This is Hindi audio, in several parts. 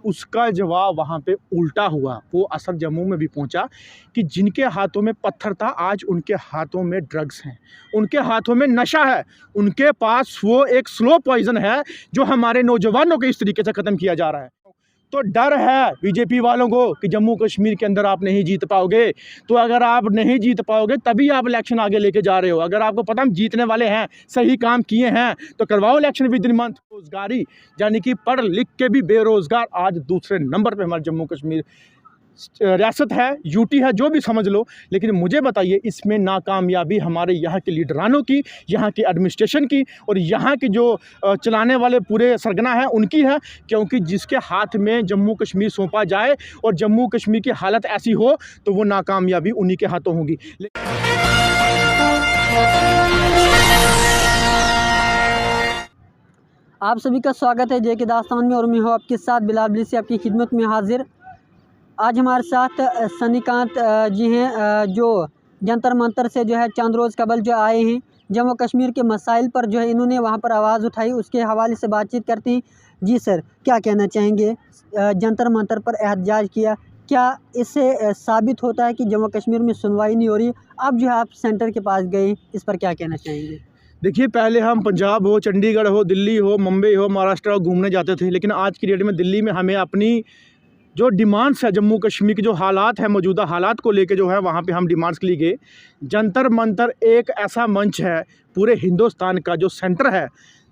उसका जवाब वहाँ पे उल्टा हुआ। वो असर जम्मू में भी पहुँचा कि जिनके हाथों में पत्थर था आज उनके हाथों में ड्रग्स हैं, उनके हाथों में नशा है, उनके पास वो एक स्लो पॉइजन है जो हमारे नौजवानों को इस तरीके से ख़त्म किया जा रहा है। तो डर है बीजेपी वालों को कि जम्मू कश्मीर के अंदर आप नहीं जीत पाओगे। तो अगर आप नहीं जीत पाओगे तभी आप इलेक्शन आगे लेके जा रहे हो। अगर आपको पता हम जीतने वाले हैं, सही काम किए हैं, तो करवाओ इलेक्शन विद इन मंथ। रोजगारी यानी कि पढ़ लिख के भी बेरोजगार आज दूसरे नंबर पे हमारे जम्मू कश्मीर रियासत है, यूटी है, जो भी समझ लो। लेकिन मुझे बताइए इसमें नाकामयाबी हमारे यहाँ के लीडरानों की, यहाँ की एडमिनिस्ट्रेशन की और यहाँ के जो चलाने वाले पूरे सरगना है उनकी है। क्योंकि जिसके हाथ में जम्मू कश्मीर सौंपा जाए और जम्मू कश्मीर की हालत ऐसी हो तो वो नाकामयाबी उन्हीं के हाथों होगी। आप सभी का स्वागत है जे के दास्तान में और मैं हूँ आपके साथ बिलाल बिलसी आपकी खिदमत में हाजिर। आज हमारे साथ सन्नीकांत जी हैं जो जंतर मंतर से जो है चंद रोज़ कबल जो आए हैं, जम्मू कश्मीर के मसाइल पर जो है इन्होंने वहाँ पर आवाज़ उठाई, उसके हवाले से बातचीत करते हैं। जी सर, क्या कहना चाहेंगे? जंतर मंतर पर एहतजाज किया, क्या इससे साबित होता है कि जम्मू कश्मीर में सुनवाई नहीं हो रही? अब जो है आप सेंटर के पास गए, इस पर क्या कहना चाहेंगे? देखिए, पहले हम पंजाब हो, चंडीगढ़ हो, दिल्ली हो, मुंबई हो, महाराष्ट्र हो घूमने जाते थे। लेकिन आज की डेट में दिल्ली में हमें अपनी जो डिमांड्स है, जम्मू कश्मीर के जो हालात है, मौजूदा हालात को लेके जो है वहाँ पे हम डिमांड्स के लिए गए। जंतर मंतर एक ऐसा मंच है पूरे हिंदुस्तान का जो सेंटर है,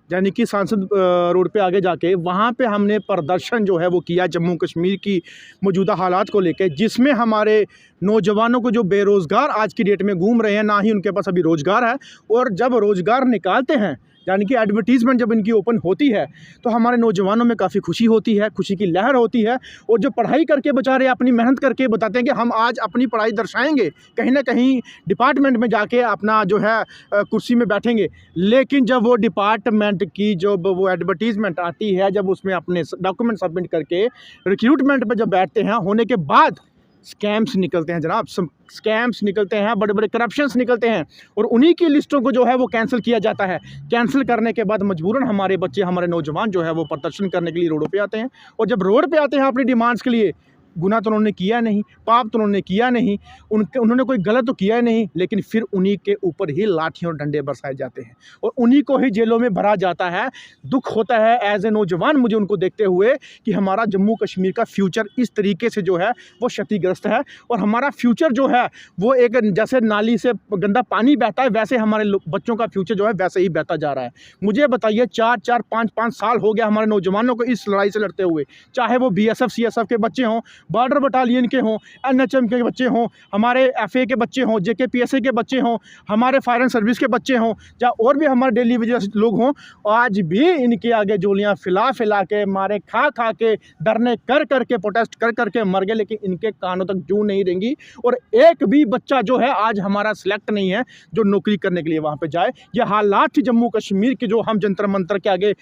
यानी कि सांसद रोड पे आगे जाके वहाँ पे हमने प्रदर्शन जो है वो किया जम्मू कश्मीर की मौजूदा हालात को लेके, जिसमें हमारे नौजवानों को जो बेरोज़गार आज की डेट में घूम रहे हैं, ना ही उनके पास अभी रोज़गार है। और जब रोज़गार निकालते हैं यानी कि एडवर्टीज़मेंट जब इनकी ओपन होती है तो हमारे नौजवानों में काफ़ी खुशी होती है, खुशी की लहर होती है। और जो पढ़ाई करके बेचारे अपनी मेहनत करके बताते हैं कि हम आज अपनी पढ़ाई दर्शाएंगे, कहीं ना कहीं डिपार्टमेंट में जाके अपना जो है कुर्सी में बैठेंगे। लेकिन जब वो डिपार्टमेंट की जब वो एडवर्टीज़मेंट आती है, जब उसमें अपने डॉक्यूमेंट सबमिट करके रिक्रूटमेंट पर जब बैठते हैं, होने के बाद स्कैम्स निकलते हैं जनाब, स्कैम्स निकलते हैं, बड़े बड़े करप्शंस निकलते हैं और उन्हीं की लिस्टों को जो है वो कैंसिल किया जाता है। कैंसिल करने के बाद मजबूरन हमारे बच्चे, हमारे नौजवान जो है वो प्रदर्शन करने के लिए रोडों पे आते हैं। और जब रोड पे आते हैं अपनी डिमांड्स के लिए, गुनाह तो उन्होंने किया नहीं, पाप तो उन्होंने किया नहीं, उन्होंने कोई गलत तो किया नहीं, लेकिन फिर उन्हीं के ऊपर ही लाठियों और डंडे बरसाए जाते हैं और उन्हीं को ही जेलों में भरा जाता है। दुख होता है एज ए नौजवान मुझे उनको देखते हुए कि हमारा जम्मू कश्मीर का फ्यूचर इस तरीके से जो है वो क्षतिग्रस्त है। और हमारा फ्यूचर जो है वो एक जैसे नाली से गंदा पानी बहता है, वैसे हमारे बच्चों का फ्यूचर जो है वैसे ही बहता जा रहा है। मुझे बताइए 4-4, 5-5 साल हो गया हमारे नौजवानों को इस लड़ाई से लड़ते हुए, चाहे वो BSF CSF के बच्चे हों, बॉर्डर बटालियन के हों, NHM के बच्चे हों, हमारे FA के बच्चे हों, JK PSA के बच्चे हों, हमारे फायर एंड सर्विस के बच्चे हों, या और भी हमारे डेली वेजेस लोग हों। आज भी इनके आगे जोलियां फिला के, मारे खा के, डरने कर के, प्रोटेस्ट कर के मर गए, लेकिन इनके कानों तक जूं नहीं रहेंगी। और एक भी बच्चा जो है आज हमारा सिलेक्ट नहीं है जो नौकरी करने के लिए वहाँ पे जाए। ये हालात थी जम्मू कश्मीर के, जो हम जंतर मंतर के आगे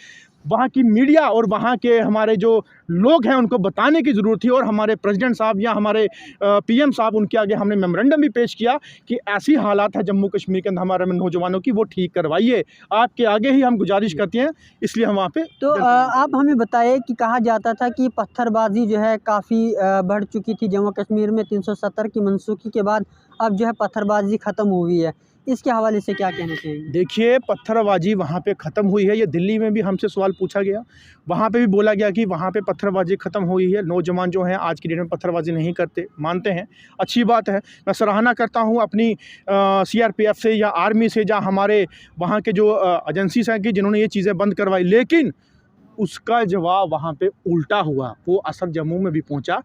वहाँ की मीडिया और वहाँ के हमारे जो लोग हैं उनको बताने की ज़रूरत थी। और हमारे प्रेसिडेंट साहब या हमारे PM साहब, उनके आगे हमने मेमोरेंडम भी पेश किया कि ऐसी हालात है जम्मू कश्मीर के अंदर हमारे नौजवानों की, वो ठीक करवाइए। आपके आगे ही हम गुजारिश करते हैं, इसलिए हम वहाँ पे। तो आप हमें बताइए कि कहा जाता था कि पत्थरबाजी जो है काफ़ी बढ़ चुकी थी जम्मू कश्मीर में 370 की मनसूखी के बाद, अब जो है पत्थरबाजी ख़त्म हुई है, इसके हवाले से क्या कहना चाहिए? देखिए, पत्थरबाजी वहाँ पे ख़त्म हुई है। ये दिल्ली में भी हमसे सवाल पूछा गया, वहाँ पे भी बोला गया कि वहाँ पे पत्थरबाजी ख़त्म हुई है। नौजवान जो हैं आज की डेट में पत्थरबाजी नहीं करते, मानते हैं, अच्छी बात है। मैं सराहना करता हूँ अपनी CRPF से या आर्मी से, या हमारे वहाँ के जो एजेंसीज हैं कि जिन्होंने ये चीज़ें बंद करवाई। लेकिन उसका जवाब वहाँ पे उल्टा हुआ। वो असर जम्मू में भी पहुँचा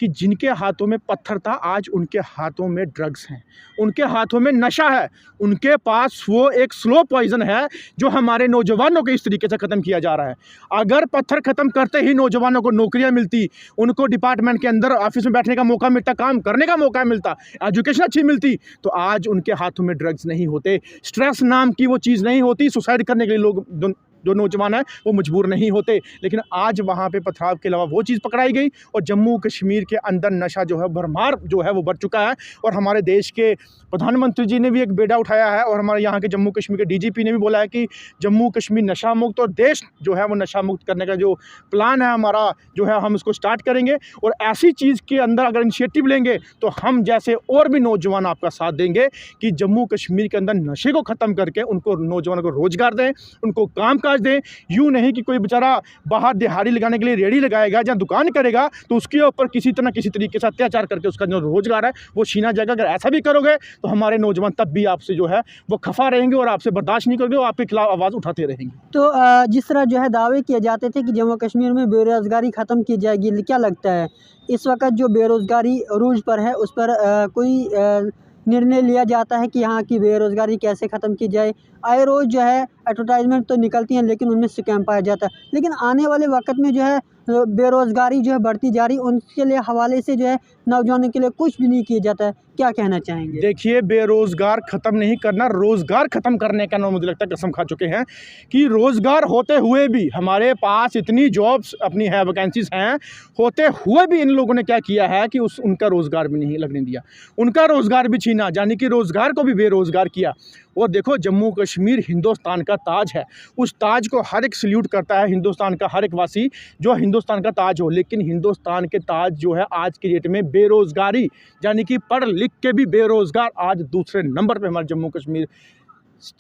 कि जिनके हाथों में पत्थर था आज उनके हाथों में ड्रग्स हैं, उनके हाथों में नशा है, उनके पास वो एक स्लो पॉइजन है जो हमारे नौजवानों को इस तरीके से ख़त्म किया जा रहा है। अगर पत्थर ख़त्म करते ही नौजवानों को नौकरियाँ मिलती, उनको डिपार्टमेंट के अंदर ऑफिस में बैठने का मौका मिलता, काम करने का मौका मिलता, एजुकेशन अच्छी मिलती, तो आज उनके हाथों में ड्रग्स नहीं होते, स्ट्रेस नाम की वो चीज़ नहीं होती, सुसाइड करने के लिए लोग जो नौजवान हैं वो मजबूर नहीं होते। लेकिन आज वहाँ पे पथराव के अलावा वो चीज़ पकड़ाई गई और जम्मू कश्मीर के अंदर नशा जो है भरमार जो है वो बढ़ चुका है। और हमारे देश के प्रधानमंत्री जी ने भी एक बेड़ा उठाया है और हमारे यहाँ के जम्मू कश्मीर के डीजीपी ने भी बोला है कि जम्मू कश्मीर नशा मुक्त और देश जो है वो नशा मुक्त करने का जो प्लान है हमारा जो है हम इसको स्टार्ट करेंगे। और ऐसी चीज़ के अंदर अगर इनिशिएटिव लेंगे तो हम जैसे और भी नौजवान आपका साथ देंगे कि जम्मू कश्मीर के अंदर नशे को ख़त्म करके उनको नौजवानों को रोज़गार दें, उनको काम काज दें। यूँ नहीं कि कोई बेचारा बाहर दिहाड़ी लगाने के लिए रेडी लगाएगा या दुकान करेगा तो उसके ऊपर किसी तरीके से अत्याचार करके उसका जो रोज़गार है वो छीना जाएगा। अगर ऐसा भी करोगे तो हमारे नौजवान तब भी आपसे जो है वो खफा रहेंगे और आपसे बर्दाश्त नहीं करेंगे और आपके खिलाफ आवाज़ उठाते रहेंगे। तो जिस तरह जो है दावे किए जाते थे कि जम्मू कश्मीर में बेरोज़गारी ख़त्म की जाएगी, क्या लगता है इस वक्त जो बेरोज़गारी अरूज पर है उस पर कोई निर्णय लिया जाता है कि यहाँ की बेरोज़गारी कैसे ख़त्म की जाए? आए रोज़ जो है एडवर्टाइजमेंट तो निकलती हैं लेकिन उनमें स्कैम पाया जाता है। लेकिन आने वाले वक्त में जो है बेरोज़गारी जो है बढ़ती जा रही, उनके लिए हवाले से जो है नौजवानों के लिए कुछ भी नहीं किया जाता है। क्या कहना चाहेंगे? देखिए, बेरोज़गार ख़त्म नहीं करना, रोज़गार ख़त्म करने का ना मुझे लगता है कसम खा चुके हैं कि रोज़गार होते हुए भी हमारे पास इतनी जॉब्स अपनी है, वैकेंसीज़ हैं, होते हुए भी इन लोगों ने क्या किया है कि उनका रोज़गार भी नहीं लगने दिया, उनका रोज़गार भी छीना, यानी कि रोज़गार को भी बेरोज़गार किया। और देखो, जम्मू कश्मीर हिंदुस्तान का ताज है, उस ताज को हर एक सल्यूट करता है, हिंदुस्तान का हर एक वासी जो हिंदुस्तान का ताज हो। लेकिन हिंदुस्तान के ताज जो है आज की डेट में बेरोज़गारी, यानी कि पढ़ लिख के भी बेरोज़गार आज दूसरे नंबर पे हमारे जम्मू कश्मीर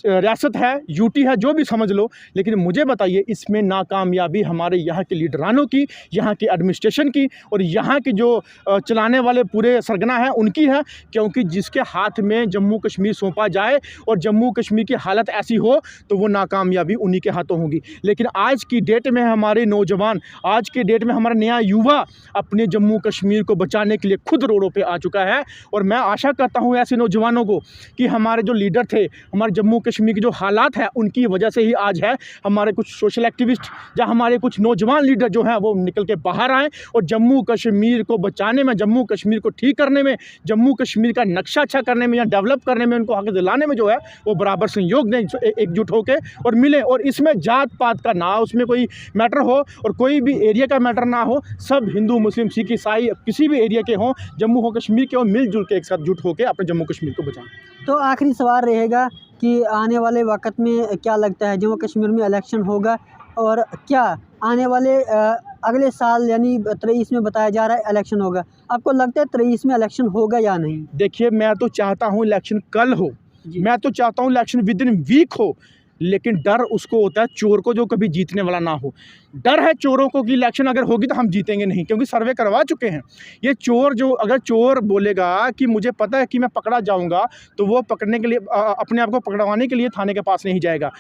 रियासत है, यूटी है, जो भी समझ लो। लेकिन मुझे बताइए, इसमें नाकामयाबी हमारे यहाँ के लीडरानों की, यहाँ के एडमिनिस्ट्रेशन की और यहाँ के जो चलाने वाले पूरे सरगना है उनकी है। क्योंकि जिसके हाथ में जम्मू कश्मीर सौंपा जाए और जम्मू कश्मीर की हालत ऐसी हो तो वो नाकामयाबी उन्हीं के हाथों होगी। लेकिन आज की डेट में हमारे नौजवान, आज के डेट में हमारा नया युवा अपने जम्मू कश्मीर को बचाने के लिए खुद रोडों पर आ चुका है। और मैं आशा करता हूँ ऐसे नौजवानों को कि हमारे जो लीडर थे, हमारे जम्मू कश्मीर के जो हालात है उनकी वजह से ही आज है हमारे कुछ सोशल एक्टिविस्ट या हमारे कुछ नौजवान लीडर जो हैं वो निकल के बाहर आए और जम्मू कश्मीर को बचाने में, जम्मू कश्मीर को ठीक करने में, जम्मू कश्मीर का नक्शा अच्छा करने में या डेवलप करने में, उनको आगे दिलाने में जो है वो बराबर सहयोग दें, एकजुट होकर और मिले। और इसमें जात पात का ना उसमें कोई मैटर हो और कोई भी एरिया का मैटर ना हो, सब हिंदू मुस्लिम सिख ईसाई किसी भी एरिया के हों, जम्मू हो कश्मीर के हो, मिलजुल के एक साथ जुट होकर अपने जम्मू कश्मीर को बचाएं। तो आखिरी सवाल रहेगा कि आने वाले वक्त में क्या लगता है जम्मू कश्मीर में इलेक्शन होगा और क्या आने वाले अगले साल यानी 23 में बताया जा रहा है इलेक्शन होगा, आपको लगता है 23 में इलेक्शन होगा या नहीं? देखिए, मैं तो चाहता हूँ इलेक्शन कल हो, मैं तो चाहता हूँ इलेक्शन विद इन वीक हो। लेकिन डर उसको होता है चोर को जो कभी जीतने वाला ना हो। डर है चोरों को कि इलेक्शन अगर होगी तो हम जीतेंगे नहीं, क्योंकि सर्वे करवा चुके हैं। ये चोर जो, अगर चोर बोलेगा कि मुझे पता है कि मैं पकड़ा जाऊंगा, तो वो पकड़ने के लिए अपने आप को पकड़वाने के लिए थाने के पास नहीं जाएगा।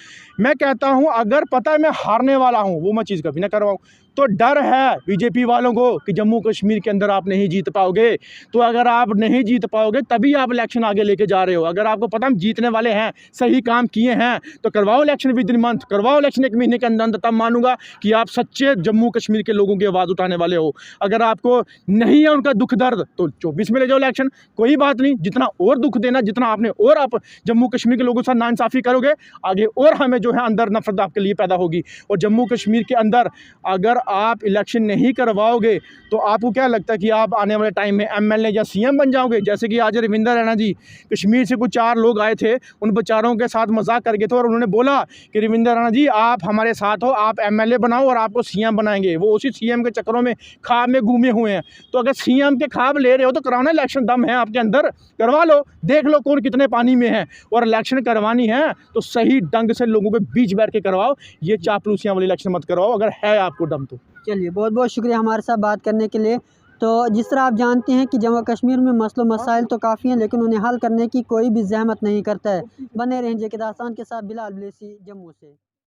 मैं कहता हूं अगर पता है मैं हारने वाला हूं, वो मैं चीज़ कभी ना करवाऊं। तो डर है बीजेपी वालों को कि जम्मू कश्मीर के अंदर आप नहीं जीत पाओगे। तो अगर आप नहीं जीत पाओगे तभी आप इलेक्शन आगे लेके जा रहे हो। अगर आपको पता हम जीतने वाले हैं, सही काम किए हैं, तो करवाओ इलेक्शन विद इन मंथ, करवाओ इलेक्शन 1 महीने के अंदर, तब मानूंगा कि आप सच्चे जम्मू कश्मीर के लोगों की आवाज़ उठाने वाले हो। अगर आपको नहीं है उनका दुख दर्द तो 24 में ले जाओ इलेक्शन, कोई बात नहीं। जितना और दुख देना, जितना आपने और आप जम्मू कश्मीर के लोगों के साथ नाइंसाफ़ी करोगे, आगे और हमें जो है अंदर नफरत आपके लिए पैदा होगी। और जम्मू कश्मीर के अंदर अगर आप इलेक्शन नहीं करवाओगे तो आपको क्या लगता है कि आप आने वाले टाइम में एमएलए या सीएम बन जाओगे? जैसे कि आज रविंदर रैना जी, कश्मीर से कुछ 4 लोग आए थे, उन बेचारों के साथ मजाक कर गए थे और उन्होंने बोला कि रविंदर रैना जी आप हमारे साथ हो, आप एमएलए बनाओ और आपको सीएम बनाएंगे। वो उसी सीएम के चक्करों में ख्वाब में घूमे हुए हैं। तो अगर सीएम के ख्वाब ले रहे हो तो कराना इलेक्शन, दम है आपके अंदर, करवा लो, देख लो कौन कितने पानी में है। और इलेक्शन करवानी है तो सही ढंग से लोगों के बीच बैठ के करवाओ, ये चापलूसियाँ वाली इलेक्शन मत करवाओ अगर है आपको दम तो। चलिए, बहुत बहुत शुक्रिया हमारे साथ बात करने के लिए। तो जिस तरह आप जानते हैं कि जम्मू कश्मीर में मसलो मसाइल तो काफ़ी हैं लेकिन उन्हें हल करने की कोई भी ज़हमत नहीं करता है। बने रहें जे के दास्तान के साथ, बिलाल ब्लेसी, जम्मू से।